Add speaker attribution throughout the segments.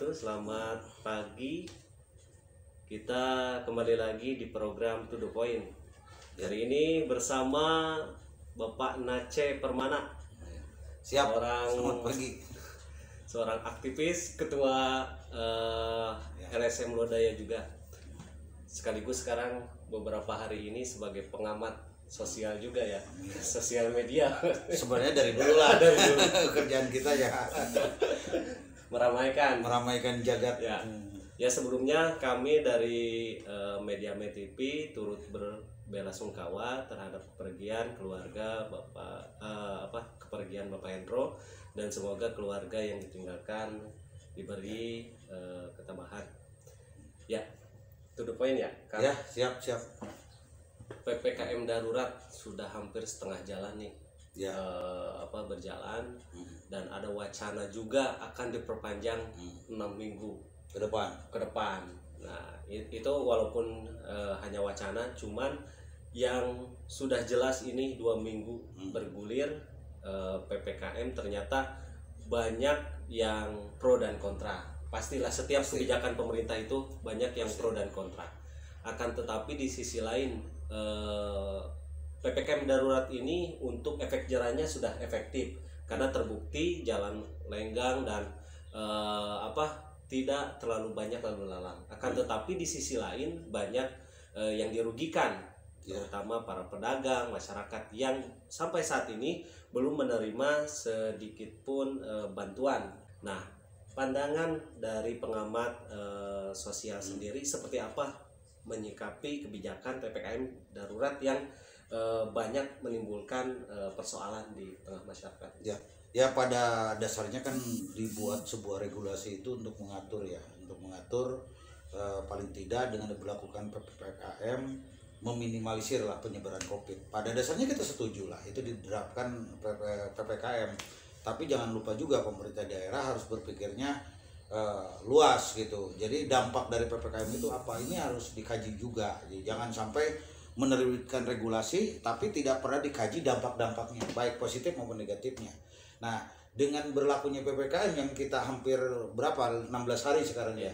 Speaker 1: wabarakatuh. Selamat pagi. Kita kembali lagi di program To The Point. Hari ini bersama Bapak Nace Permana.
Speaker 2: Siap. Selamat pagi.
Speaker 1: Seorang aktivis, ketua LSM Lodaya juga. Sekaligus sekarang beberapa hari ini sebagai pengamat sosial juga ya, sosial media.
Speaker 2: Sebenarnya dari dulu lah, dari dulu kerjaan kita ya meramaikan jagat
Speaker 1: ya. Ya, sebelumnya kami dari Media TV turut berbelasungkawa terhadap kepergian keluarga kepergian Bapak Hendro, dan semoga keluarga yang ditinggalkan diberi ketabahan. Ya, To The Point ya kan?
Speaker 2: Ya, siap.
Speaker 1: PPKM darurat sudah hampir setengah jalan nih
Speaker 2: ya.
Speaker 1: Berjalan, dan ada wacana juga akan diperpanjang 6 minggu
Speaker 2: ke depan.
Speaker 1: Nah, itu walaupun hanya wacana, cuman yang sudah jelas ini 2 minggu bergulir PPKM, ternyata banyak yang pro dan kontra. Pastilah setiap kebijakan pemerintah itu banyak yang pro dan kontra. Akan tetapi di sisi lain PPKM darurat ini untuk efek jerahnya sudah efektif karena terbukti jalan lenggang dan tidak terlalu banyak lalu lalang. Akan tetapi di sisi lain banyak yang dirugikan, terutama para pedagang, masyarakat yang sampai saat ini belum menerima sedikit pun bantuan. Nah, pandangan dari pengamat sosial sendiri seperti apa menyikapi kebijakan PPKM darurat yang banyak menimbulkan persoalan di tengah masyarakat?
Speaker 2: Ya, pada dasarnya kan dibuat sebuah regulasi itu untuk mengatur paling tidak dengan diberlakukan PPKM meminimalisir lah penyebaran COVID. Pada dasarnya kita setuju lah itu diterapkan PPKM, tapi jangan lupa juga pemerintah daerah harus berpikirnya luas gitu. Jadi dampak dari PPKM itu apa, ini harus dikaji juga. Jadi jangan sampai menerbitkan regulasi tapi tidak pernah dikaji dampak-dampaknya, baik positif maupun negatifnya. Nah, dengan berlakunya PPKM yang kita hampir 16 hari sekarang ya,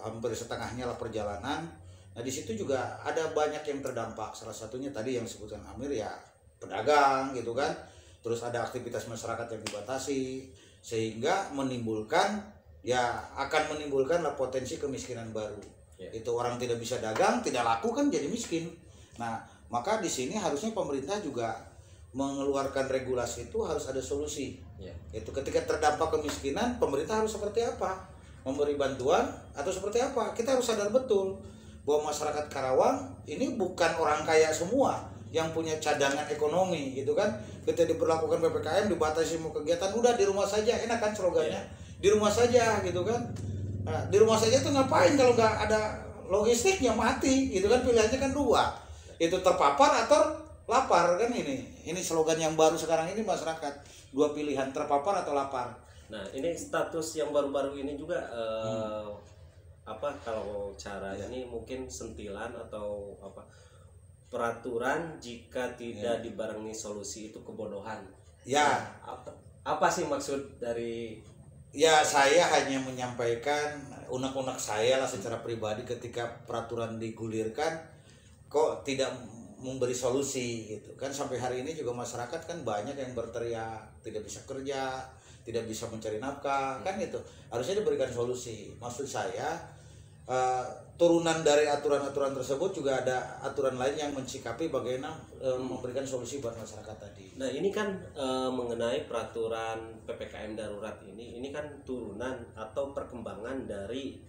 Speaker 2: hampir setengahnya lah perjalanan. Nah, di situ juga ada banyak yang terdampak. Salah satunya tadi yang disebutkan Amir ya, pedagang gitu kan. Terus ada aktivitas masyarakat yang dibatasi, sehingga akan menimbulkan potensi kemiskinan baru. Itu orang tidak bisa dagang, tidak laku kan jadi miskin. Nah, maka di sini harusnya pemerintah juga mengeluarkan regulasi, itu harus ada solusi. Itu ketika terdampak kemiskinan, pemerintah harus seperti apa? Memberi bantuan atau seperti apa? Kita harus sadar betul bahwa masyarakat Karawang ini bukan orang kaya semua yang punya cadangan ekonomi gitu kan. Ketika diberlakukan PPKM, dibatasi semua kegiatan, udah di rumah saja, enak kan slogannya. Di rumah saja gitu kan. Nah, di rumah saja tuh ngapain kalau nggak ada logistiknya, mati gitu kan. Pilihannya kan dua, itu terpapar atau lapar kan. Ini slogan yang baru sekarang ini masyarakat, dua pilihan, terpapar atau lapar.
Speaker 1: Nah, ini status yang baru-baru ini juga kalau cara ini mungkin sentilan atau peraturan jika tidak dibarengi solusi itu kebodohan.
Speaker 2: Ya,
Speaker 1: apa sih maksud dari?
Speaker 2: Ya, saya hanya menyampaikan unek-unek saya lah secara pribadi ketika peraturan digulirkan kok tidak memberi solusi gitu kan. Sampai hari ini juga masyarakat kan banyak yang berteriak tidak bisa kerja, tidak bisa mencari nafkah kan, itu harusnya diberikan solusi. Maksud saya turunan dari aturan-aturan tersebut juga ada aturan lain yang mensikapi bagaimana memberikan solusi buat masyarakat tadi.
Speaker 1: Nah, ini kan mengenai peraturan PPKM darurat ini kan turunan atau perkembangan dari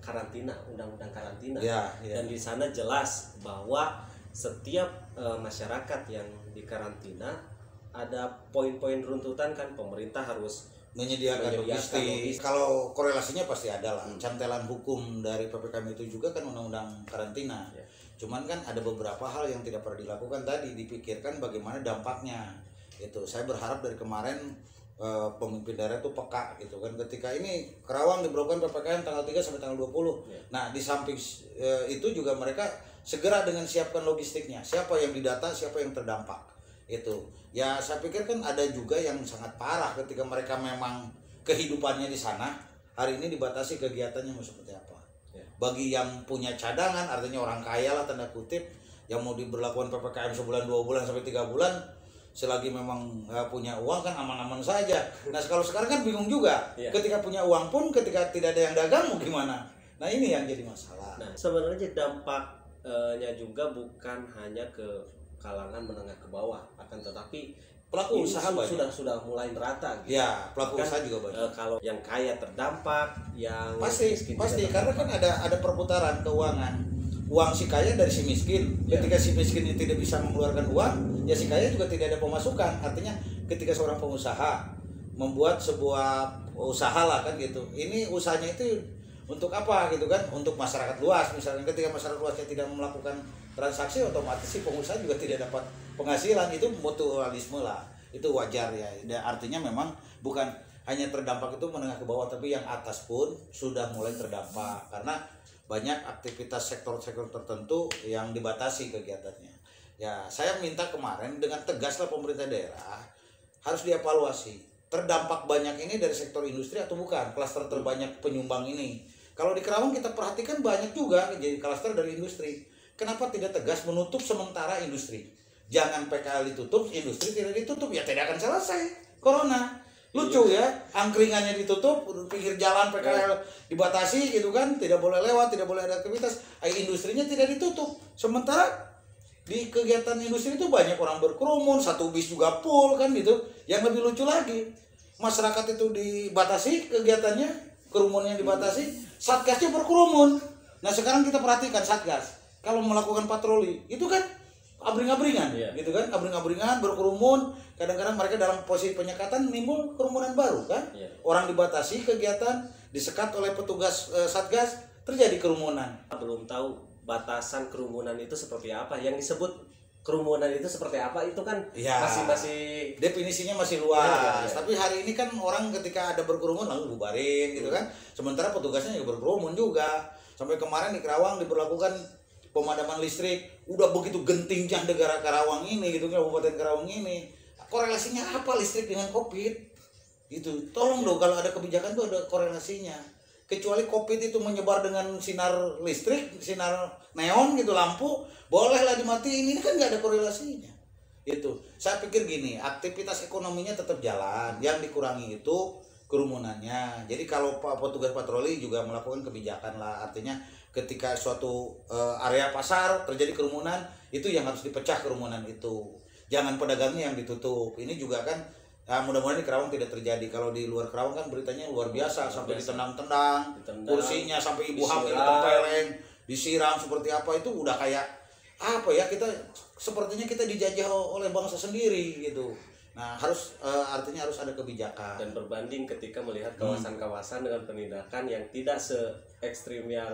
Speaker 1: karantina, undang-undang karantina. Dan di sana jelas bahwa setiap masyarakat yang dikarantina ada poin-poin runtutan kan, pemerintah harus
Speaker 2: menyediakan logistik. Kalau korelasinya pasti ada lah. Cantelan hukum dari PPKM itu juga kan undang-undang karantina. Cuman kan ada beberapa hal yang tidak pernah dilakukan tadi, dipikirkan bagaimana dampaknya. Itu saya berharap dari kemarin pemimpin daerah itu peka gitu kan. Ketika ini Karawang diberlakukan PPKM tanggal 3 sampai tanggal 20. Nah, di samping itu juga mereka segera dengan siapkan logistiknya. Siapa yang didata, siapa yang terdampak. Itu ya, saya pikir kan ada juga yang sangat parah ketika mereka memang kehidupannya di sana, hari ini dibatasi kegiatannya mau seperti apa.
Speaker 1: Ya.
Speaker 2: Bagi yang punya cadangan, artinya orang kaya lah tanda kutip, yang mau diberlakukan PPKM sebulan 2 bulan sampai 3 bulan, selagi memang punya uang kan aman-aman saja. Nah kalau sekarang kan bingung juga, ketika punya uang pun ketika tidak ada yang dagang mau gimana. Nah ini yang jadi masalah.
Speaker 1: Nah sebenarnya dampaknya juga bukan hanya ke kalangan menengah ke bawah, akan tetapi
Speaker 2: pelaku usaha
Speaker 1: sudah mulai merata gitu.
Speaker 2: Ya, pelaku usaha juga banyak.
Speaker 1: Kalau yang kaya terdampak, yang
Speaker 2: pasti karena kan ada perputaran keuangan. Uang si kaya dari si miskin. Ketika si miskin ini tidak bisa mengeluarkan uang, ya si kaya juga tidak ada pemasukan. Artinya ketika seorang pengusaha membuat sebuah usaha lah kan gitu. Ini usahanya itu untuk apa gitu kan? Untuk masyarakat luas. Misalnya ketika masyarakat luasnya tidak melakukan transaksi, otomatis si pengusaha juga tidak dapat penghasilan. Itu mutualisme lah, itu wajar ya. Artinya memang bukan hanya terdampak itu menengah ke bawah, tapi yang atas pun sudah mulai terdampak karena banyak aktivitas sektor-sektor tertentu yang dibatasi kegiatannya. Ya saya minta kemarin dengan tegaslah pemerintah daerah harus dievaluasi, terdampak banyak ini dari sektor industri atau bukan, klaster terbanyak penyumbang ini. Kalau di Karawang kita perhatikan banyak juga jadi klaster dari industri. Kenapa tidak tegas menutup sementara industri? Jangan PKL ditutup, industri tidak ditutup, ya tidak akan selesai corona. Lucu ya, angkringannya ditutup, pinggir jalan PKL dibatasi gitu kan, tidak boleh lewat, tidak boleh ada aktivitas, industrinya tidak ditutup. Sementara di kegiatan industri itu banyak orang berkerumun, satu bis juga full kan gitu. Yang lebih lucu lagi, masyarakat itu dibatasi kegiatannya, kerumunnya dibatasi, satgasnya berkerumun. Nah sekarang kita perhatikan satgas, kalau melakukan patroli, itu kan abring-abringan, gitu kan, abring-abringan, berkerumun, kadang-kadang mereka dalam posisi penyekatan menimbul kerumunan baru kan, orang dibatasi kegiatan, disekat oleh petugas satgas, terjadi kerumunan.
Speaker 1: Belum tahu batasan kerumunan itu seperti apa, yang disebut kerumunan itu seperti apa itu kan masih
Speaker 2: definisinya masih luas. Tapi hari ini kan orang ketika ada berkerumun langsung bubarin gitu kan, sementara petugasnya juga berkerumun juga. Sampai kemarin di Karawang diberlakukan pemadaman listrik, udah begitu gentingnya negara Karawang ini gitu kan, Kabupaten Karawang ini. Korelasinya apa listrik dengan Covid? Gitu. Tolong dong kalau ada kebijakan tuh ada korelasinya. Kecuali Covid itu menyebar dengan sinar listrik, sinar neon gitu, lampu, bolehlah dimatiin. Ini kan nggak ada korelasinya. Itu. Saya pikir gini, aktivitas ekonominya tetap jalan, yang dikurangi itu kerumunannya. Jadi kalau petugas patroli juga melakukan kebijakan lah, artinya ketika suatu area pasar terjadi kerumunan, itu yang harus dipecah kerumunan itu. Jangan pedagangnya yang ditutup. Ini juga kan mudah-mudahan di Karawang tidak terjadi. Kalau di luar Karawang kan beritanya luar biasa, sampai ditendang-tendang, kursinya sampai ibu hamil ditempeleng, disiram seperti apa, itu udah kayak apa ya, kita sepertinya kita dijajah oleh bangsa sendiri gitu. Nah artinya harus ada kebijakan
Speaker 1: dan berbanding ketika melihat kawasan-kawasan dengan penindakan yang tidak se ekstrim yang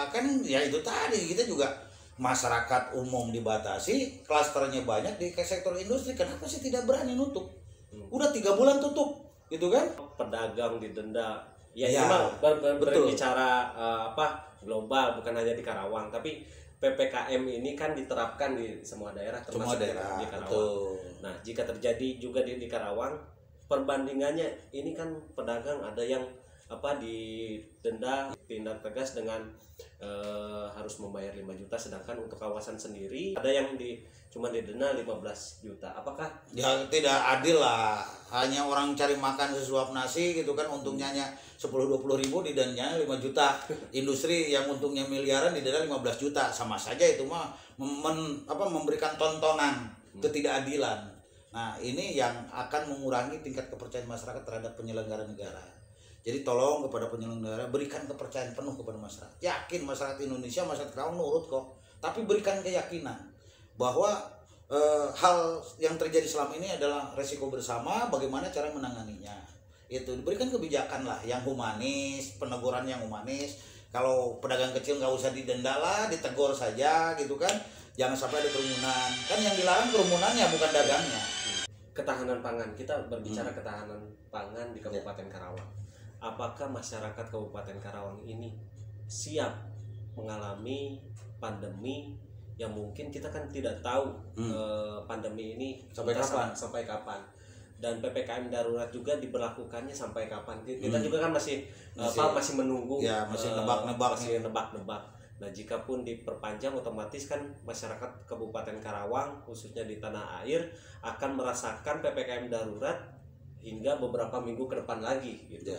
Speaker 2: kan ya itu tadi, kita juga masyarakat umum dibatasi, klasternya banyak di sektor industri, kenapa sih tidak berani nutup? Udah 3 bulan tutup gitu kan,
Speaker 1: pedagang didenda ya memang berbicara global, bukan hanya di Karawang, tapi PPKM ini kan diterapkan di semua daerah termasuk di Karawang. Betul. Nah, jika terjadi juga di Karawang, perbandingannya ini kan pedagang ada yang didenda, tindak tegas dengan harus membayar 5 juta, sedangkan untuk kawasan sendiri ada yang cuma didenda 15 juta. Apakah
Speaker 2: ya tidak adil lah, hanya orang cari makan sesuap nasi gitu kan, untungnya hanya 10-20 ribu, didendanya 5 juta. Industri yang untungnya miliaran didenda 15 juta, sama saja itu mah memberikan tontonan ketidakadilan. Nah ini yang akan mengurangi tingkat kepercayaan masyarakat terhadap penyelenggara negara. Jadi tolong kepada penyelenggara, berikan kepercayaan penuh kepada masyarakat. Yakin masyarakat Indonesia, masyarakat Karawang nurut kok. Tapi berikan keyakinan bahwa hal yang terjadi selama ini adalah resiko bersama, bagaimana cara menanganinya. Itu diberikan kebijakan lah yang humanis, peneguran yang humanis. Kalau pedagang kecil nggak usah didenda lah, ditegur saja gitu kan. Jangan sampai ada kerumunan. Kan yang dilarang kerumunannya, bukan dagangnya.
Speaker 1: Ketahanan pangan, kita berbicara ketahanan pangan di Kabupaten Karawang. Apakah masyarakat Kabupaten Karawang ini siap mengalami pandemi yang mungkin kita kan tidak tahu pandemi ini
Speaker 2: sampai kapan?
Speaker 1: dan PPKM darurat juga diberlakukannya sampai kapan? Kita juga kan masih menunggu,
Speaker 2: masih nebak-nebak.
Speaker 1: Nah, jika pun diperpanjang, otomatis kan masyarakat Kabupaten Karawang khususnya di tanah air akan merasakan PPKM darurat hingga beberapa minggu ke depan lagi gitu.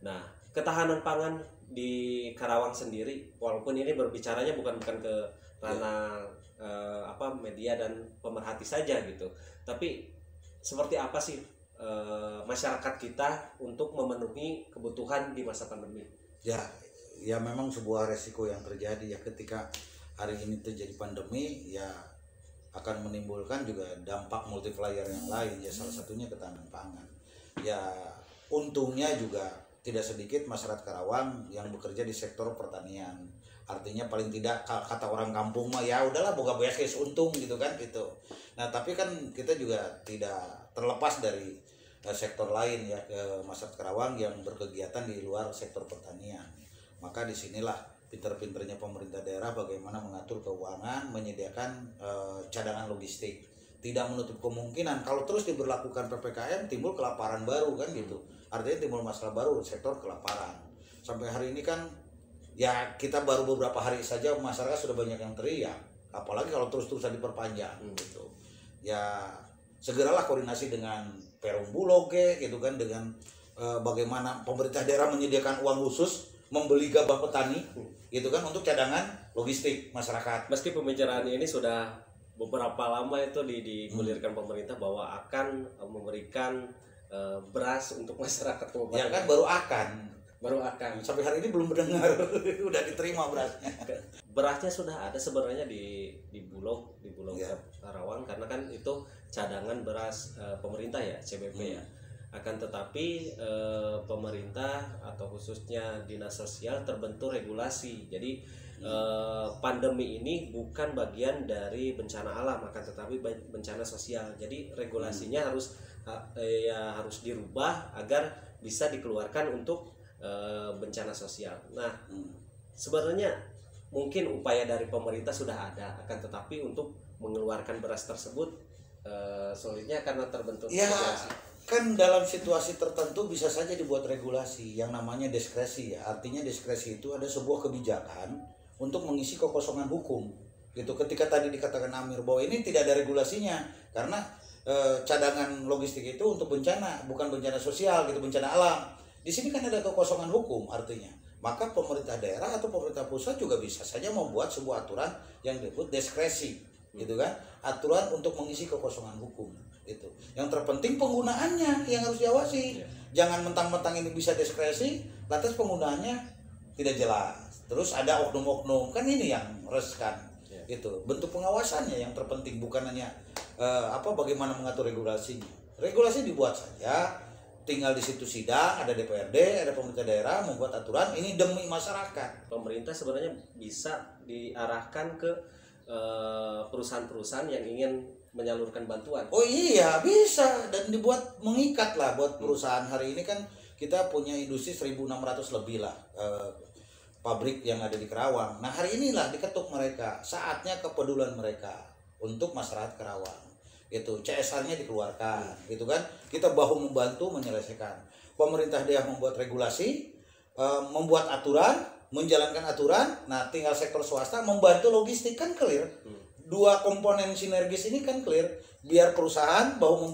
Speaker 1: Nah, ketahanan pangan di Karawang sendiri, walaupun ini berbicaranya bukan ke ranah media dan pemerhati saja gitu, tapi seperti apa sih masyarakat kita untuk memenuhi kebutuhan di masa pandemi?
Speaker 2: Ya memang sebuah resiko yang terjadi ya ketika hari ini terjadi pandemi, ya akan menimbulkan juga dampak multiplier yang lain, ya salah satunya ketahanan pangan. Ya untungnya juga tidak sedikit masyarakat Karawang yang bekerja di sektor pertanian. Artinya paling tidak kata orang kampung mah ya udahlah boga beas untung gitu kan gitu. Nah, tapi kan kita juga tidak terlepas dari sektor lain ya, ke masyarakat Karawang yang berkegiatan di luar sektor pertanian. Maka disinilah pinter-pinternya pemerintah daerah bagaimana mengatur keuangan, menyediakan cadangan logistik. Tidak menutup kemungkinan kalau terus diberlakukan PPKM timbul kelaparan baru kan gitu. Artinya timbul masalah baru sektor kelaparan. Sampai hari ini kan ya kita baru beberapa hari saja masyarakat sudah banyak yang teriak. Apalagi kalau terus-terusan diperpanjang gitu. Ya segeralah koordinasi dengan Perum Bulog gitu kan, dengan bagaimana pemerintah daerah menyediakan uang khusus membeli gabah petani gitu kan untuk cadangan logistik masyarakat.
Speaker 1: Meski pembicaraan ini sudah beberapa lama itu digulirkan pemerintah bahwa akan memberikan beras untuk masyarakat Kabupaten.
Speaker 2: Ya kan baru akan sampai hari ini belum mendengar udah diterima berasnya.
Speaker 1: Berasnya sudah ada sebenarnya di Bulog ya. Karawang, karena kan itu cadangan beras pemerintah ya, CBP ya. Akan tetapi pemerintah atau khususnya dinas sosial terbentuk regulasi. Jadi pandemi ini bukan bagian dari bencana alam, akan tetapi bencana sosial. Jadi regulasinya harus dirubah agar bisa dikeluarkan untuk bencana sosial. Nah, sebenarnya mungkin upaya dari pemerintah sudah ada, akan tetapi untuk mengeluarkan beras tersebut sulitnya karena terbentuk regulasi.
Speaker 2: Kan dalam situasi tertentu bisa saja dibuat regulasi yang namanya diskresi ya. Artinya diskresi itu ada sebuah kebijakan untuk mengisi kekosongan hukum gitu. Ketika tadi dikatakan Amir bahwa ini tidak ada regulasinya karena cadangan logistik itu untuk bencana, bukan bencana sosial gitu, bencana alam. Di sini kan ada kekosongan hukum artinya. Maka pemerintah daerah atau pemerintah pusat juga bisa saja membuat sebuah aturan yang disebut diskresi gitu kan, aturan untuk mengisi kekosongan hukum itu. Yang terpenting penggunaannya yang harus diawasi. Jangan mentang-mentang ini bisa diskresi lantas penggunaannya tidak jelas, terus ada oknum-oknum, kan ini yang reskan itu. Bentuk pengawasannya yang terpenting, bukan hanya bagaimana mengatur regulasinya. Regulasi dibuat saja, tinggal di situ sidang, ada DPRD, ada pemerintah daerah membuat aturan ini demi masyarakat.
Speaker 1: Pemerintah sebenarnya bisa diarahkan ke perusahaan-perusahaan yang ingin menyalurkan bantuan.
Speaker 2: Oh iya bisa, dan dibuat mengikat lah buat perusahaan. Hari ini kan kita punya industri 1.600 lebih lah pabrik yang ada di Karawang. Nah hari inilah diketuk mereka, saatnya kepedulian mereka untuk masyarakat Karawang. Itu CSR-nya dikeluarkan, gitu kan? Kita bahu membantu menyelesaikan. Pemerintah daerah membuat regulasi, membuat aturan, menjalankan aturan. Nah tinggal sektor swasta membantu logistik, kan clear. Dua komponen sinergis ini kan clear, biar perusahaan bahu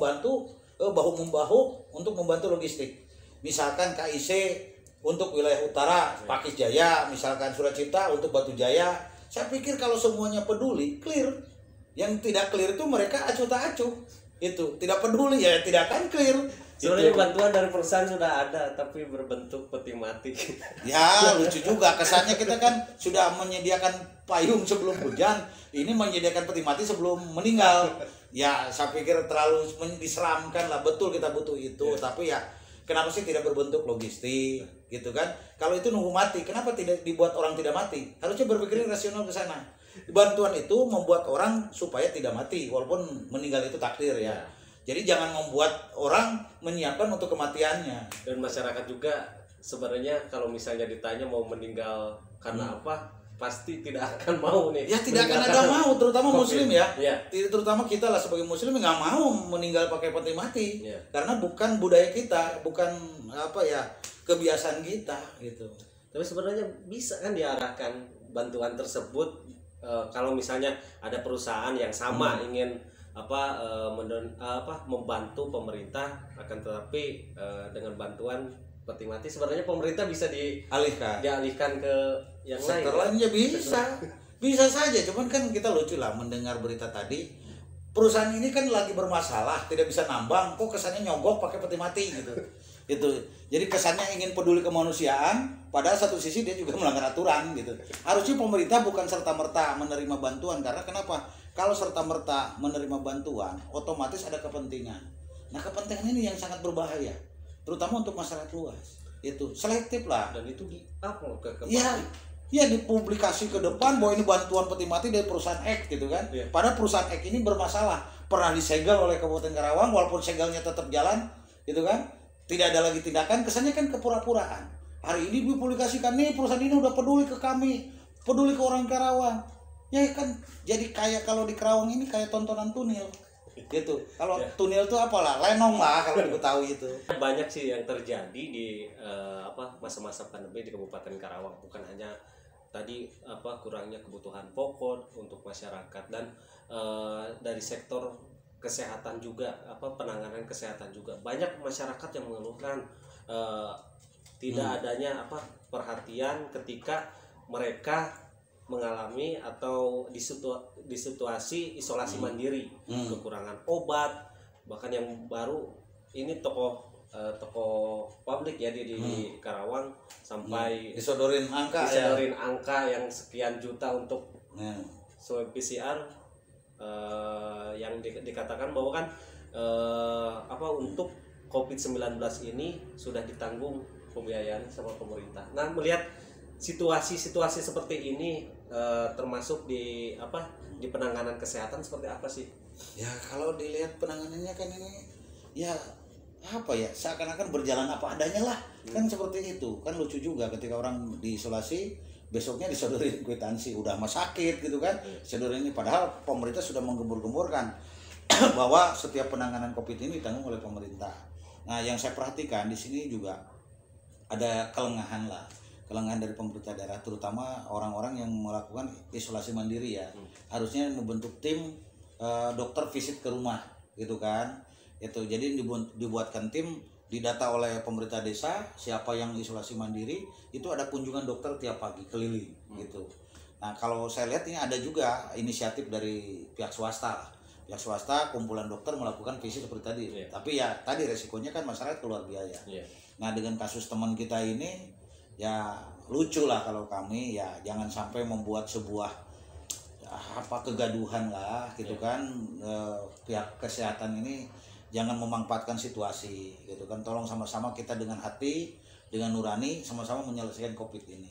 Speaker 2: membahu untuk membantu logistik. Misalkan KIC untuk wilayah utara, Pakis Jaya, misalkan Suracipta untuk Batu Jaya. Saya pikir kalau semuanya peduli, clear. Yang tidak clear itu mereka acuh tak acuh, itu tidak peduli ya tidak akan clear.
Speaker 1: Sebenarnya bantuan dari perusahaan sudah ada, tapi berbentuk peti mati.
Speaker 2: Ya lucu juga, kesannya kita kan sudah menyediakan payung sebelum hujan, ini menyediakan peti mati sebelum meninggal. Ya saya pikir terlalu diseramkan lah. Betul kita butuh itu, tapi ya kenapa sih tidak berbentuk logistik gitu kan? Kalau itu nunggu mati, kenapa tidak dibuat orang tidak mati? Harusnya berpikir rasional ke sana. Bantuan itu membuat orang supaya tidak mati, walaupun meninggal itu takdir ya. Jadi jangan membuat orang menyiapkan untuk kematiannya.
Speaker 1: Dan masyarakat juga sebenarnya kalau misalnya ditanya mau meninggal karena apa, pasti tidak akan mau nih.
Speaker 2: Ya tidak akan ada mau, terutama
Speaker 1: COVID.
Speaker 2: muslim ya.
Speaker 1: Ya.
Speaker 2: Terutama kita lah sebagai muslim nggak mau meninggal pakai peti mati.
Speaker 1: Ya.
Speaker 2: Karena bukan budaya kita, bukan apa ya kebiasaan kita gitu.
Speaker 1: Tapi sebenarnya bisa kan diarahkan bantuan tersebut kalau misalnya ada perusahaan yang sama ingin membantu pemerintah, akan tetapi dengan bantuan peti mati sebenarnya pemerintah bisa dialihkan ke yang
Speaker 2: sektor
Speaker 1: lain.
Speaker 2: lainnya bisa saja, cuman kan kita lucu lah mendengar berita tadi perusahaan ini kan lagi bermasalah, tidak bisa nambang, kok kesannya nyogok pakai peti mati gitu. Itu jadi kesannya ingin peduli kemanusiaan, padahal satu sisi dia juga melanggar aturan gitu. Harusnya pemerintah bukan serta-merta menerima bantuan, karena kenapa? Kalau serta-merta menerima bantuan otomatis ada kepentingan. Nah kepentingan ini yang sangat berbahaya, terutama untuk masyarakat luas. Itu selektif lah,
Speaker 1: dan itu ke
Speaker 2: ya dipublikasi ke depan bahwa ini bantuan peti mati dari perusahaan X gitu kan. Padahal perusahaan X ini bermasalah, pernah disegel oleh Kabupaten Karawang, walaupun segelnya tetap jalan gitu kan, tidak ada lagi tindakan, kesannya kan kepura-puraan. Hari ini dipublikasikan nih perusahaan ini udah peduli ke kami, peduli ke orang Karawang. Ya kan jadi kayak kalau di Karawang ini kayak tontonan Tunil gitu. Kalau Tunil itu apalah, lenong lah kalau di Betawi itu.
Speaker 1: Banyak sih yang terjadi di masa-masa pandemi di Kabupaten Karawang, bukan hanya tadi kurangnya kebutuhan pokok untuk masyarakat, dan dari sektor kesehatan juga, penanganan kesehatan juga banyak masyarakat yang mengeluhkan tidak adanya perhatian ketika mereka mengalami atau di situasi isolasi mandiri, kekurangan obat, bahkan yang baru ini toko publik ya di Karawang sampai
Speaker 2: disodorin angka
Speaker 1: yang sekian juta untuk swab PCR, yang dikatakan bahwa kan untuk COVID-19 ini sudah ditanggung pembiayaan sama pemerintah. Nah, melihat situasi seperti ini termasuk di penanganan kesehatan seperti apa sih?
Speaker 2: Ya kalau dilihat penanganannya kan ini ya seakan-akan berjalan apa adanya lah. Kan seperti itu. Kan lucu juga ketika orang diisolasi besoknya disodorin kwitansi udah mah sakit gitu kan. Sodorin ini padahal pemerintah sudah menggembur-gemburkan bahwa setiap penanganan Covid ini ditanggung oleh pemerintah. Nah, yang saya perhatikan di sini juga ada kelengahan dari pemerintah daerah, terutama orang-orang yang melakukan isolasi mandiri ya. Harusnya membentuk tim dokter visit ke rumah gitu kan. Itu jadi dibuatkan tim, didata oleh pemerintah desa siapa yang isolasi mandiri, itu ada kunjungan dokter tiap pagi keliling gitu. Nah, kalau saya lihat ini ada juga inisiatif dari pihak swasta. Pihak swasta, kumpulan dokter melakukan visit seperti tadi. Tapi ya tadi resikonya kan masyarakat keluar biaya. Nah, dengan kasus teman kita ini ya lucu lah kalau kami ya jangan sampai membuat sebuah kegaduhan lah gitu kan. Pihak kesehatan ini jangan memanfaatkan situasi gitu kan. Tolong sama-sama kita dengan hati, dengan nurani sama-sama menyelesaikan Covid ini.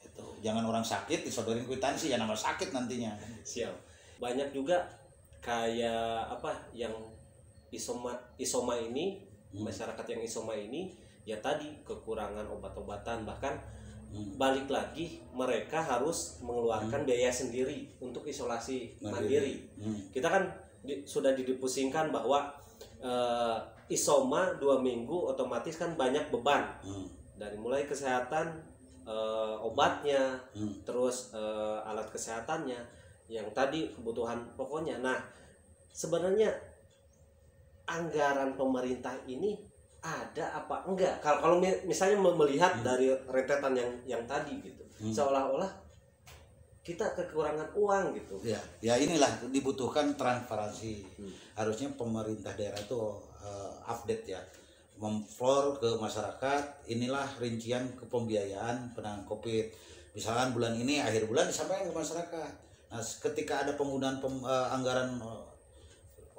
Speaker 2: Itu jangan orang sakit disodorin kwitansi ya nama sakit nantinya.
Speaker 1: Siap. Banyak juga kayak yang isoma ini, masyarakat yang isoma ini ya tadi kekurangan obat-obatan, bahkan balik lagi mereka harus mengeluarkan biaya sendiri untuk isolasi mandiri. Kita kan sudah dipusingkan bahwa isoma 2 minggu otomatis kan banyak beban, dari mulai kesehatan, obatnya, terus alat kesehatannya, yang tadi kebutuhan pokoknya. Nah, sebenarnya anggaran pemerintah ini ada apa enggak? Kalau misalnya melihat dari rentetan yang tadi gitu, seolah-olah kita kekurangan uang gitu.
Speaker 2: Ya inilah dibutuhkan transparansi. Harusnya pemerintah daerah itu update ya, memflor ke masyarakat. Inilah rincian kepembiayaan penanganan Covid. Misalkan bulan ini akhir bulan disampaikan ke masyarakat. Nah, ketika ada penggunaan anggaran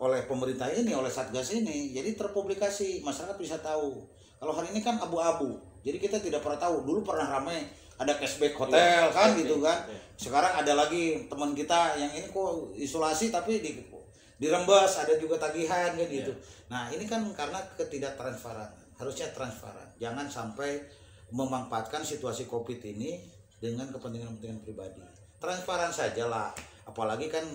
Speaker 2: oleh pemerintah ini, oleh Satgas ini, jadi terpublikasi, masyarakat bisa tahu. Kalau hari ini kan abu-abu, jadi kita tidak pernah tahu. Dulu pernah ramai ada cashback hotel gitu kan. Sekarang ada lagi teman kita yang ini kok isolasi tapi dirembes, ada juga tagihan kan gitu. Nah, ini kan karena ketidaktransparan. Harusnya transparan. Jangan sampai memanfaatkan situasi Covid ini dengan kepentingan-kepentingan pribadi. Transparan sajalah, apalagi kan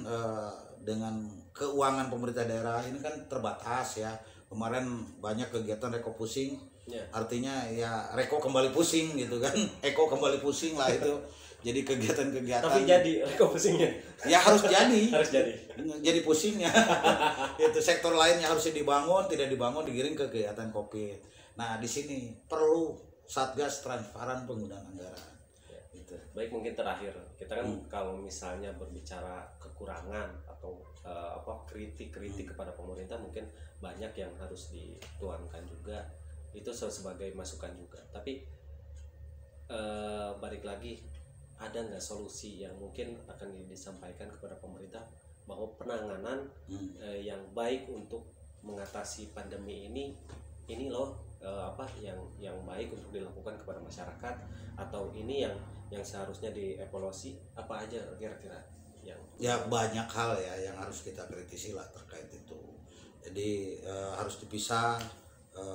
Speaker 2: dengan keuangan pemerintah daerah ini kan terbatas ya. Kemarin banyak kegiatan reko pusing, artinya ya reko kembali pusing gitu kan, eko kembali pusing lah itu. Jadi kegiatan-kegiatan.
Speaker 1: Tapi jadi reko pusingnya.
Speaker 2: Ya harus jadi.
Speaker 1: Harus jadi.
Speaker 2: Jadi pusingnya. Itu sektor lainnya harusnya dibangun, tidak dibangun digiring ke kegiatan Covid. Nah di sini perlu Satgas transparan penggunaan anggaran. Gitu.
Speaker 1: Baik, mungkin terakhir kita kan kalau misalnya berbicara kekurangan atau kritik kepada pemerintah, mungkin banyak yang harus dituangkan juga, itu sebagai masukan juga. Tapi balik lagi, ada nggak solusi yang mungkin akan disampaikan kepada pemerintah bahwa penanganan yang baik untuk mengatasi pandemi ini loh yang baik untuk dilakukan kepada masyarakat, atau ini yang seharusnya dievaluasi, apa aja kira-kira yang
Speaker 2: ya banyak hal ya yang harus kita kritisi lah terkait itu. Jadi harus dipisah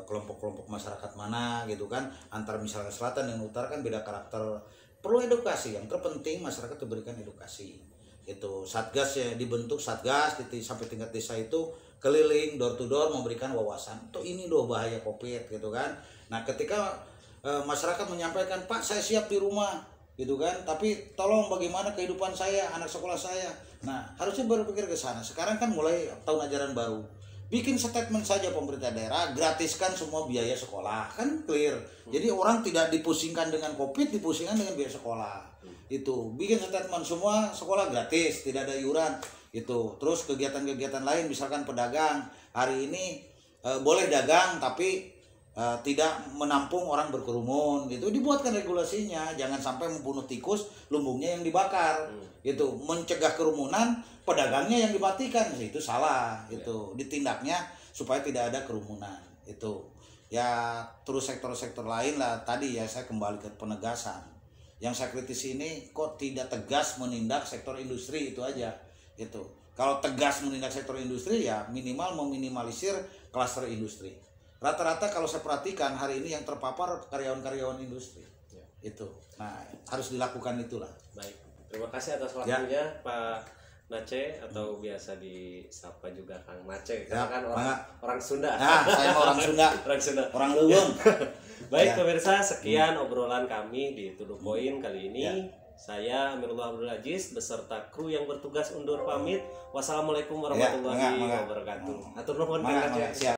Speaker 2: kelompok-kelompok masyarakat mana gitu kan, antara misalnya selatan dan utara kan beda karakter. Perlu edukasi, yang terpenting masyarakat diberikan edukasi. Itu Satgas ya, dibentuk Satgas sampai tingkat desa itu keliling door to door memberikan wawasan. Tuh ini loh bahaya Covid gitu kan. Nah, ketika masyarakat menyampaikan, "Pak, saya siap di rumah." Gitu kan, tapi tolong bagaimana kehidupan saya, anak sekolah saya. Nah, harusnya berpikir ke sana. Sekarang kan mulai tahun ajaran baru, bikin statement saja pemerintah daerah, gratiskan semua biaya sekolah, kan clear. Jadi orang tidak dipusingkan dengan Covid, dipusingkan dengan biaya sekolah. Itu bikin statement semua sekolah gratis, tidak ada iuran. Itu terus kegiatan-kegiatan lain, misalkan pedagang hari ini boleh dagang tapi tidak menampung orang berkerumun, gitu. Dibuatkan regulasinya, jangan sampai membunuh tikus, lumbungnya yang dibakar. Itu mencegah kerumunan, pedagangnya yang dimatikan, itu salah. Itu ditindaknya supaya tidak ada kerumunan. Itu ya, terus sektor-sektor lain lah. Tadi ya saya kembali ke penegasan. Yang saya kritisi ini kok tidak tegas menindak sektor industri, itu aja. Itu kalau tegas menindak sektor industri ya minimal meminimalisir klaster industri. Rata-rata kalau saya perhatikan hari ini yang terpapar karyawan-karyawan industri. Itu. Nah, harus dilakukan itulah.
Speaker 1: Baik. Terima kasih atas waktunya Pak Nace, atau biasa disapa juga Kang Nace. Karena kan orang Sunda.
Speaker 2: Nah, saya orang Sunda.
Speaker 1: Orang Sunda.
Speaker 2: Orang Leuweung.
Speaker 1: Baik pemirsa, sekian obrolan kami di To The Point kali ini. Saya Amirullah Abdul Aziz beserta kru yang bertugas undur pamit. Wassalamualaikum warahmatullahi wabarakatuh. Atur nuhun Kang Nace.